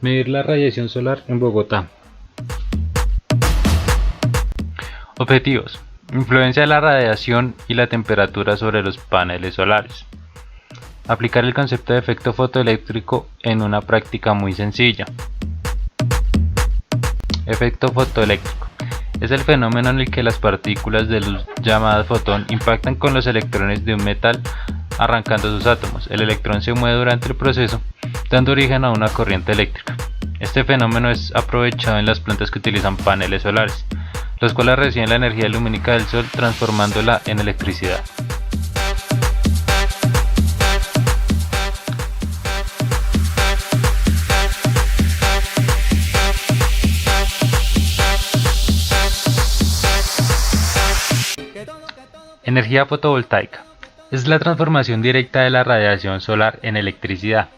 Medir la radiación solar en Bogotá. Objetivos. Influencia de la radiación y la temperatura sobre los paneles solares. Aplicar el concepto de efecto fotoeléctrico en una práctica muy sencilla. Efecto fotoeléctrico. Es el fenómeno en el que las partículas de luz llamadas fotón impactan con los electrones de un metal arrancando sus átomos. El electrón se mueve durante el proceso, dando origen a una corriente eléctrica. Este fenómeno es aprovechado en las plantas que utilizan paneles solares, los cuales reciben la energía lumínica del sol transformándola en electricidad. Energía fotovoltaica. Es la transformación directa de la radiación solar en electricidad.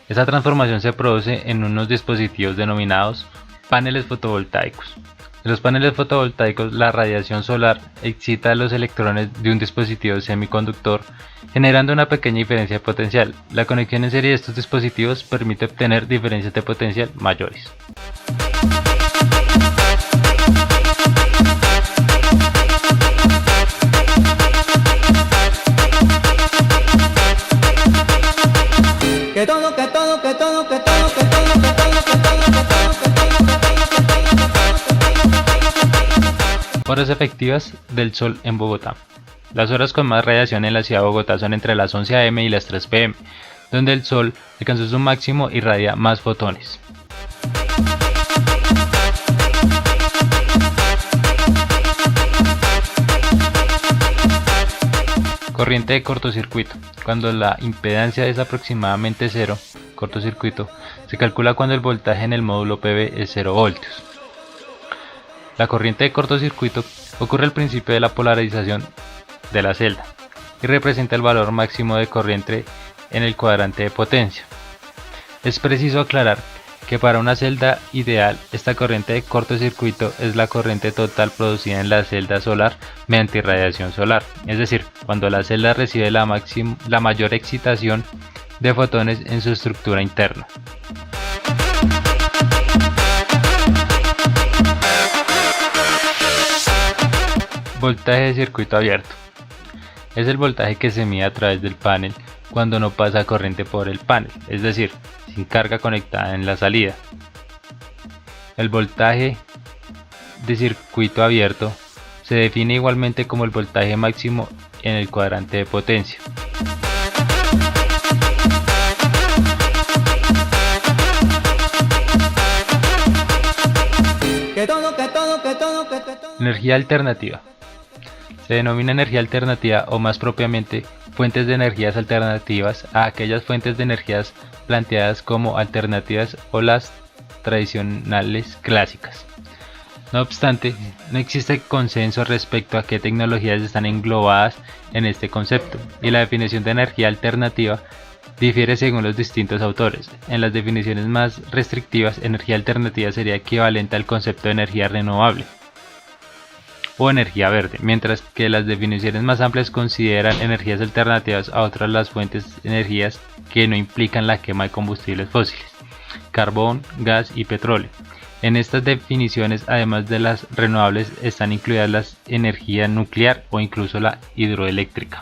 Esta transformación se produce en unos dispositivos denominados paneles fotovoltaicos. En los paneles fotovoltaicos, la radiación solar excita a los electrones de un dispositivo semiconductor, generando una pequeña diferencia de potencial. La conexión en serie de estos dispositivos permite obtener diferencias de potencial mayores. Horas efectivas del sol en Bogotá. Las horas con más radiación en la ciudad de Bogotá son entre las 11 am y las 3 pm, donde el sol alcanzó su máximo y irradia más fotones. Corriente de cortocircuito. Cuando la impedancia es aproximadamente 0, cortocircuito, se calcula cuando el voltaje en el módulo PV es 0 voltios. La corriente de cortocircuito ocurre al principio de la polarización de la celda y representa el valor máximo de corriente en el cuadrante de potencia. Es preciso aclarar que para una celda ideal, esta corriente de cortocircuito es la corriente total producida en la celda solar mediante irradiación solar, es decir, cuando la celda recibe la mayor excitación de fotones en su estructura interna. Voltaje de circuito abierto. Es el voltaje que se mide a través del panel cuando no pasa corriente por el panel, es decir, sin carga conectada en la salida. El voltaje de circuito abierto se define igualmente como el voltaje máximo en el cuadrante de potencia. Energía alternativa. Se denomina energía alternativa o más propiamente fuentes de energías alternativas a aquellas fuentes de energías planteadas como alternativas o las tradicionales clásicas. No obstante, no existe consenso respecto a qué tecnologías están englobadas en este concepto, y la definición de energía alternativa difiere según los distintos autores. En las definiciones más restrictivas, energía alternativa sería equivalente al concepto de energía renovable o energía verde, mientras que las definiciones más amplias consideran energías alternativas a otras las fuentes de energías que no implican la quema de combustibles fósiles, carbón, gas y petróleo. En estas definiciones, además de las renovables, están incluidas la energía nuclear o incluso la hidroeléctrica.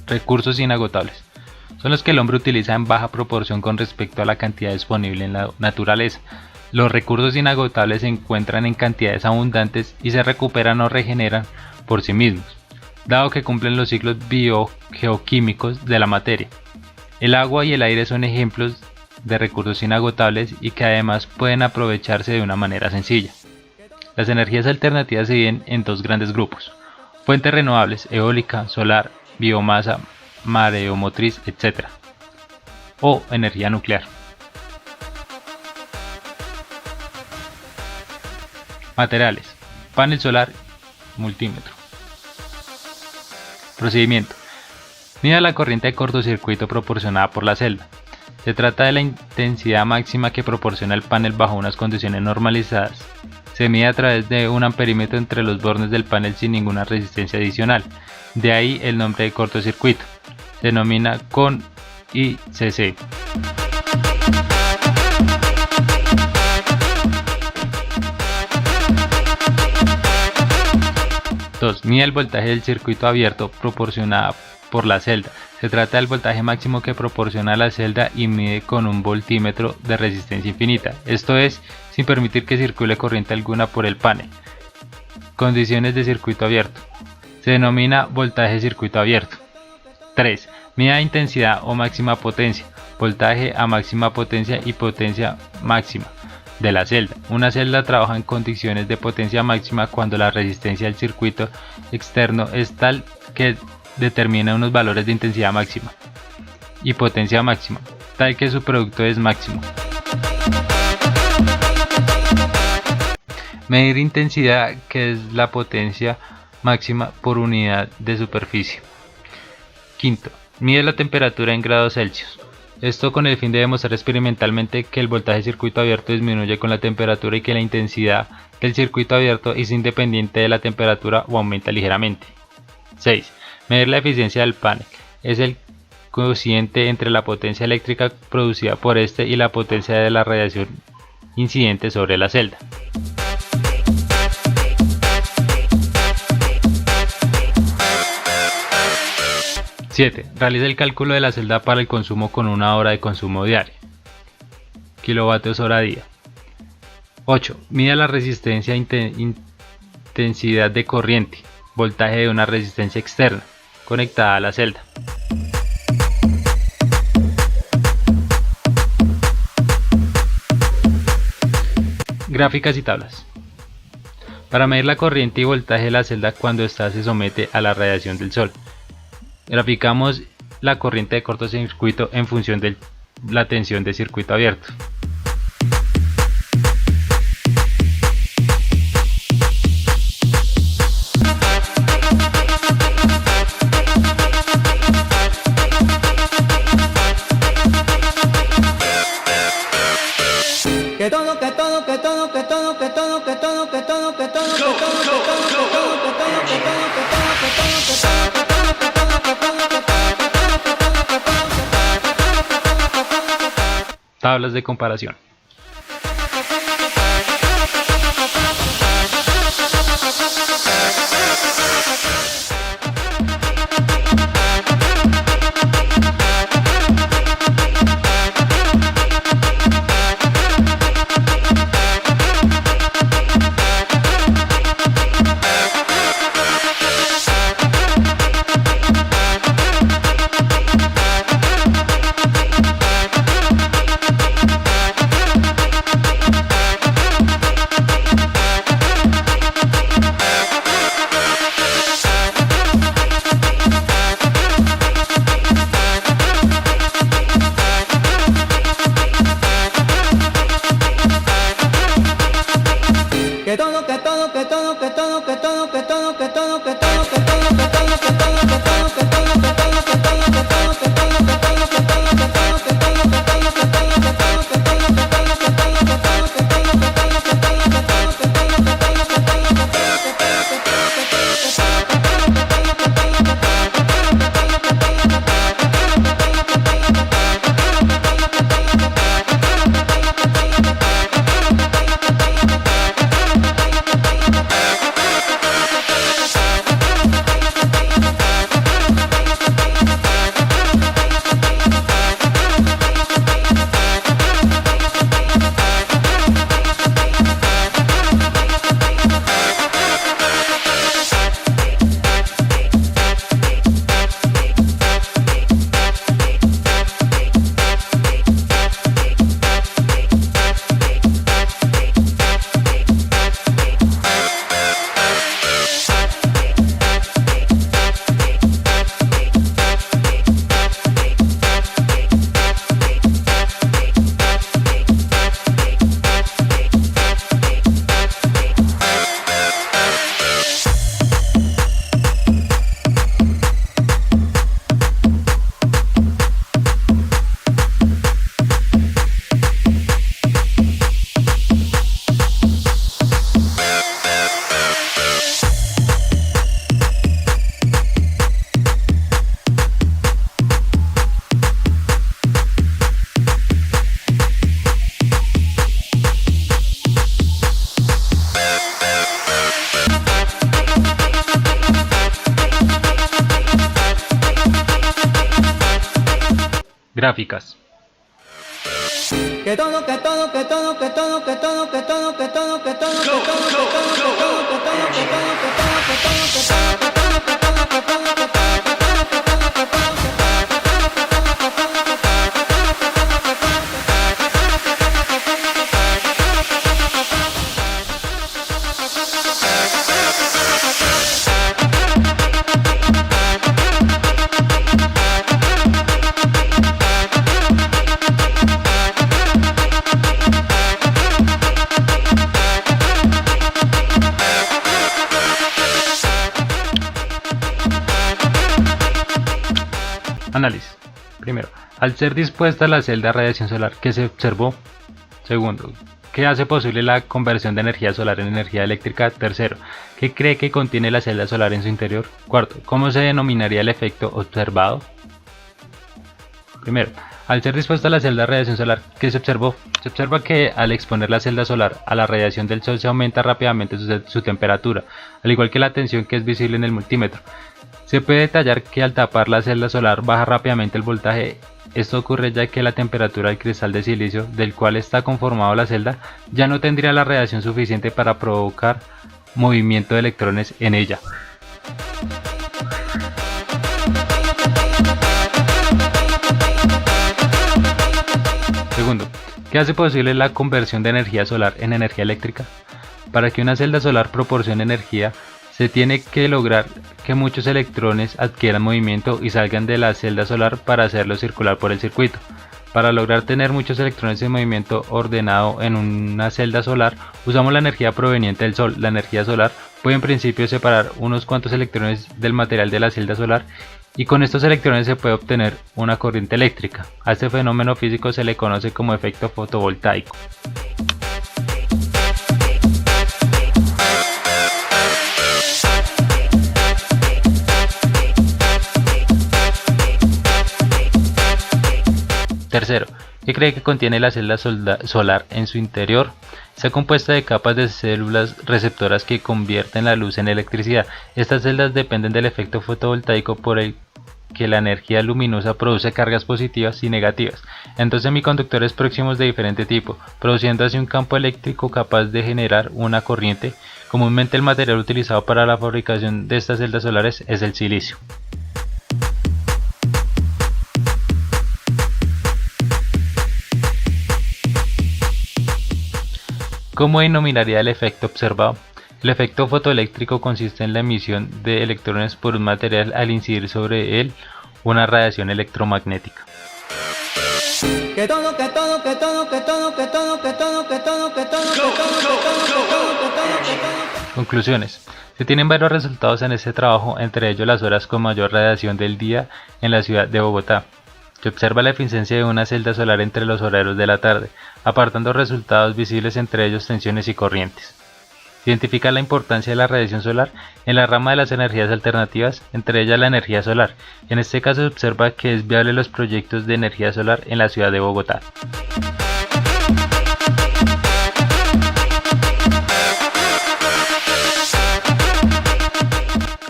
Recursos inagotables. Son los que el hombre utiliza en baja proporción con respecto a la cantidad disponible en la naturaleza. Los recursos inagotables se encuentran en cantidades abundantes y se recuperan o regeneran por sí mismos, dado que cumplen los ciclos biogeoquímicos de la materia. El agua y el aire son ejemplos de recursos inagotables y que además pueden aprovecharse de una manera sencilla. Las energías alternativas se dividen en dos grandes grupos: fuentes renovables, eólica, solar, biomasa, mareomotriz, etc. o energía nuclear. Materiales: panel solar, multímetro. Procedimiento: mida la corriente de cortocircuito proporcionada por la celda. Se trata de la intensidad máxima que proporciona el panel bajo unas condiciones normalizadas. Se mide a través de un amperímetro entre los bornes del panel sin ninguna resistencia adicional. De ahí el nombre de cortocircuito. Se denomina con ICC. 2. Mide el voltaje del circuito abierto proporcionado por la celda. Se trata del voltaje máximo que proporciona la celda y mide con un voltímetro de resistencia infinita, esto es, sin permitir que circule corriente alguna por el panel. Condiciones de circuito abierto. Se denomina voltaje de circuito abierto. 3. Mide intensidad o máxima potencia, voltaje a máxima potencia y potencia máxima de la celda. Una celda trabaja en condiciones de potencia máxima cuando la resistencia del circuito externo es tal que determina unos valores de intensidad máxima y potencia máxima, tal que su producto es máximo. Medir intensidad, que es la potencia máxima por unidad de superficie. 5. Mide la temperatura en grados Celsius. Esto con el fin de demostrar experimentalmente que el voltaje de circuito abierto disminuye con la temperatura y que la intensidad del circuito abierto es independiente de la temperatura o aumenta ligeramente. 6. Medir la eficiencia del panel. Es el cociente entre la potencia eléctrica producida por este y la potencia de la radiación incidente sobre la celda. 7. Realiza el cálculo de la celda para el consumo con una hora de consumo diario. Kilovatios hora día. 8. Mide la resistencia intensidad de corriente, voltaje de una resistencia externa, conectada a la celda. Gráficas y tablas. Para medir la corriente y voltaje de la celda cuando ésta se somete a la radiación del sol. Graficamos la corriente de cortocircuito en función de la tensión de circuito abierto. Tablas de comparación. Gráficas. Análisis. Primero, al ser dispuesta la celda de radiación solar, ¿qué se observó? Segundo, ¿qué hace posible la conversión de energía solar en energía eléctrica? Tercero, ¿qué cree que contiene la celda solar en su interior? Cuarto, ¿cómo se denominaría el efecto observado? Primero, al ser dispuesta la celda de radiación solar, ¿qué se observó? Se observa que al exponer la celda solar a la radiación del sol se aumenta rápidamente su temperatura, al igual que la tensión que es visible en el multímetro. Se puede detallar que al tapar la celda solar baja rápidamente el voltaje. Esto ocurre ya que la temperatura del cristal de silicio del cual está conformado la celda ya no tendría la radiación suficiente para provocar movimiento de electrones en ella. Segundo, ¿qué hace posible la conversión de energía solar en energía eléctrica? Para que una celda solar proporcione energía, se tiene que lograr que muchos electrones adquieran movimiento y salgan de la celda solar para hacerlo circular por el circuito. Para lograr tener muchos electrones en movimiento ordenado en una celda solar, usamos la energía proveniente del Sol. La energía solar puede en principio separar unos cuantos electrones del material de la celda solar y con estos electrones se puede obtener una corriente eléctrica. A este fenómeno físico se le conoce como efecto fotovoltaico. Tercero, ¿qué cree que contiene la celda solar en su interior? Está compuesta de capas de células receptoras que convierten la luz en electricidad. Estas celdas dependen del efecto fotovoltaico por el que la energía luminosa produce cargas positivas y negativas en semiconductores próximos de diferente tipo, produciendo así un campo eléctrico capaz de generar una corriente. Comúnmente el material utilizado para la fabricación de estas celdas solares es el silicio. ¿Cómo denominaría el efecto observado? El efecto fotoeléctrico consiste en la emisión de electrones por un material al incidir sobre él una radiación electromagnética. Conclusiones. Se tienen varios resultados en este trabajo, entre ellos las horas con mayor radiación del día en la ciudad de Bogotá. Se observa la eficiencia de una celda solar entre los horarios de la tarde, apartando resultados visibles entre ellos tensiones y corrientes. Se identifica la importancia de la radiación solar en la rama de las energías alternativas, entre ellas la energía solar. En este caso se observa que es viable los proyectos de energía solar en la ciudad de Bogotá.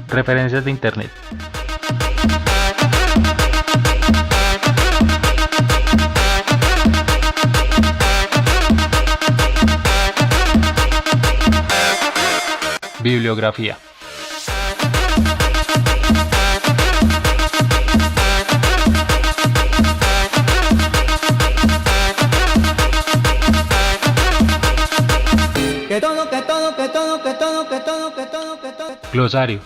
Referencias de Internet. Bibliografía. Glosario.